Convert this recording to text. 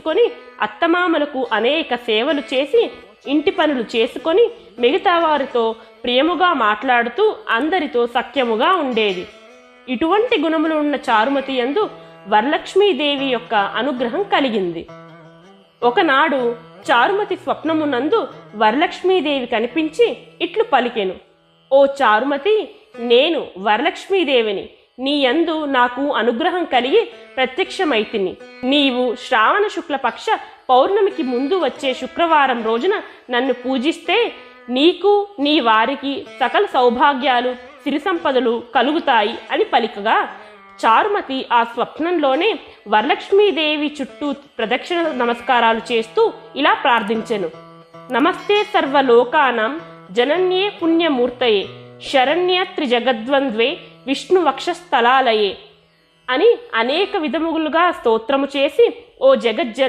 తీసుకొని అత్తమామలకు అనేక సేవలు చేసి ఇంటి పనులు చేసుకొని మిగతా వారితో ప్రేమగా మాట్లాడుతూ అందరితో సఖ్యముగా ఉండేది. ఇటువంటి గుణములు ఉన్న చారుమతి యందు వరలక్ష్మీదేవి యొక్క అనుగ్రహం కలిగింది. ఒకనాడు చారుమతి స్వప్నమునందు వరలక్ష్మీదేవి కనిపించి ఇట్లు పలికెను: ఓ చారుమతి, నేను వరలక్ష్మీదేవిని. నీ యందు నాకు అనుగ్రహం కలిగి ప్రత్యక్షమైతిని. నీవు శ్రావణ శుక్లపక్ష పౌర్ణమికి ముందు వచ్చే శుక్రవారం రోజున నన్ను పూజిస్తే నీకు నీ వారికి సకల సౌభాగ్యాలు సిరి సంపదలు కలుగుతాయి అని పలికగా, చారుమతి ఆ స్వప్నంలోనే వరలక్ష్మీదేవి చుట్టూ ప్రదక్షిణ నమస్కారాలు చేస్తూ ఇలా ప్రార్థించెను: నమస్తే సర్వలోకానాం జనన్యే పుణ్యమూర్తయే శరణ్య త్రిజగద్వంద్వే విష్ణు వక్షస్థలాలయే అని అనేక విధములుగా స్తోత్రము చేసి, ఓ జగజ్జన